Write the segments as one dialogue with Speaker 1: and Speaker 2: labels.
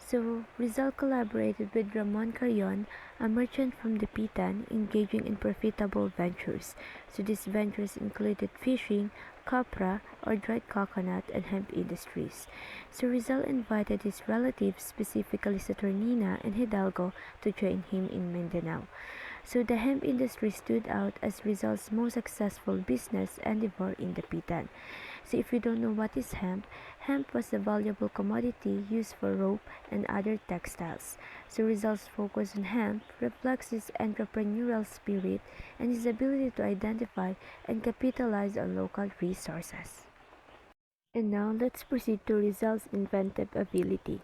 Speaker 1: So Rizal collaborated with Ramon Carrion, a merchant from Dapitan, engaging in profitable ventures. So these ventures included fishing, copra or dried coconut, and hemp industries. So Rizal invited his relatives, specifically Saturnina and Hidalgo, to join him in Mindanao. So the hemp industry stood out as Rizal's most successful business endeavor in Dapitan. So if you don't know what is hemp, hemp was a valuable commodity used for rope and other textiles. So Rizal's focus on hemp reflects his entrepreneurial spirit and his ability to identify and capitalize on local resources. And now let's proceed to Rizal's inventive ability.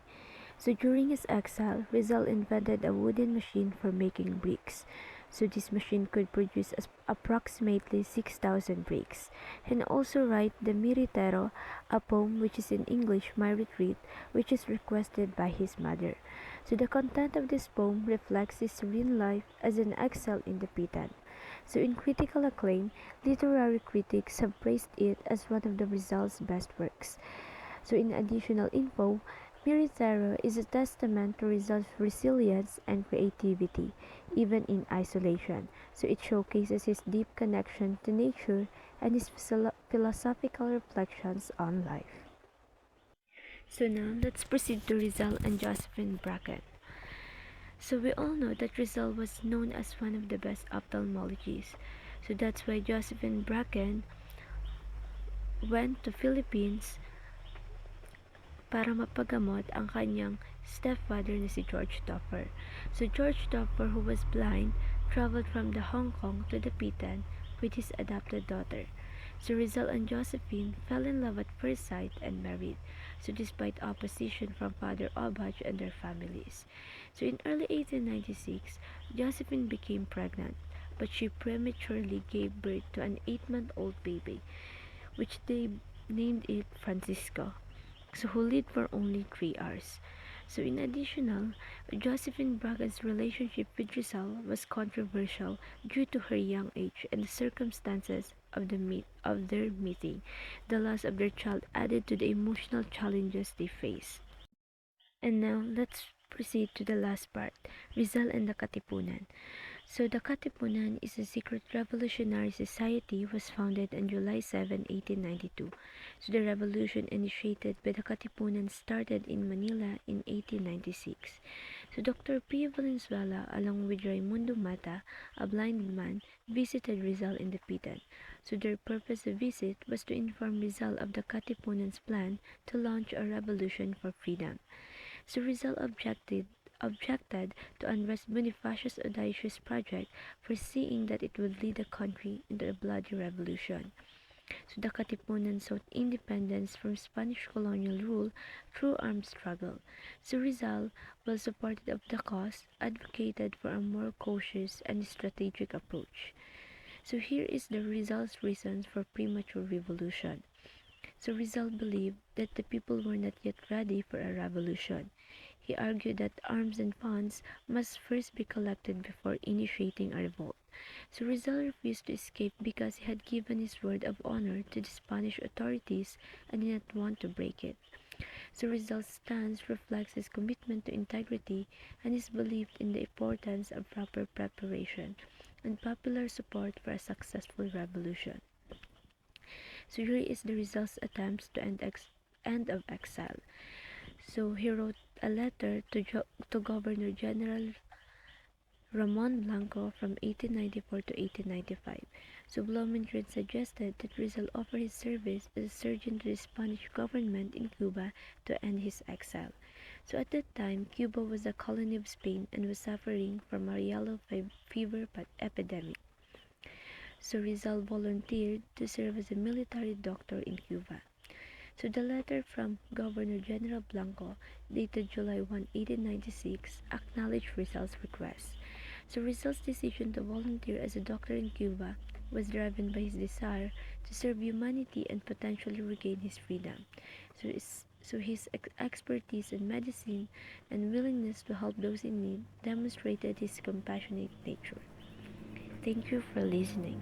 Speaker 1: So during his exile, Rizal invented a wooden machine for making bricks. So this machine could produce approximately 6,000 bricks. And also write the Miritero, a poem which is in English My Retreat, which is requested by his mother. So the content of this poem reflects his serene life as an exile in Dapitan. So in critical acclaim, literary critics have praised it as one of the Rizal's best works. So in additional info, Miritero is a testament to Rizal's resilience and creativity, even in isolation. So it showcases his deep connection to nature and his philosophical reflections on life. So now let's proceed to Rizal and Josephine Bracken. So we all know that Rizal was known as one of the best ophthalmologists. So that's why Josephine Bracken went to Philippines para mapagamot ang kanyang stepfather na si George Topper. So George Topper, who was blind, traveled from the Hong Kong to Dapitan with his adopted daughter. So Rizal and Josephine fell in love at first sight and married. So despite opposition from Father Obaj and their families. So in early 1896, Josephine became pregnant, but she prematurely gave birth to an 8-month-old baby, which they named it Francisco, so who lived for only 3 hours. So in addition, Josephine Bracken's relationship with Rizal was controversial due to her young age and the circumstances of their meeting. The loss of their child added to the emotional challenges they faced. And now let's proceed to the last part, Rizal and the Katipunan. So the Katipunan is a secret revolutionary society was founded on July 7, 1892. So the revolution initiated by the Katipunan started in Manila in 1896. So Dr. P. Valenzuela along with Raimundo Mata, a blind man, visited Rizal in Dapitan. So their purpose of visit was to inform Rizal of the Katipunan's plan to launch a revolution for freedom. So Rizal objected to Andres Bonifacius' audacious project, foreseeing that it would lead the country into a bloody revolution. So the Katipunan sought independence from Spanish colonial rule through armed struggle. So Rizal, well supported of the cause, advocated for a more cautious and strategic approach. So here is the Rizal's reasons for premature revolution. So Rizal believed that the people were not yet ready for a revolution. He argued that arms and funds must first be collected before initiating a revolt. So Rizal refused to escape because he had given his word of honor to the Spanish authorities and did not want to break it. So Rizal's stance reflects his commitment to integrity and his belief in the importance of proper preparation and popular support for a successful revolution. So here is the Rizal's attempts to end of exile. So he wrote a letter to Governor General Ramon Blanco from 1894 to 1895. So Blumentritt suggested that Rizal offer his service as a surgeon to the Spanish government in Cuba to end his exile. So at that time, Cuba was a colony of Spain and was suffering from a yellow fever epidemic. So Rizal volunteered to serve as a military doctor in Cuba. So the letter from Governor General Blanco, dated July 1, 1896, acknowledged Rizal's request. So Rizal's decision to volunteer as a doctor in Cuba was driven by his desire to serve humanity and potentially regain his freedom. So his expertise in medicine and willingness to help those in need demonstrated his compassionate nature. Thank you for listening.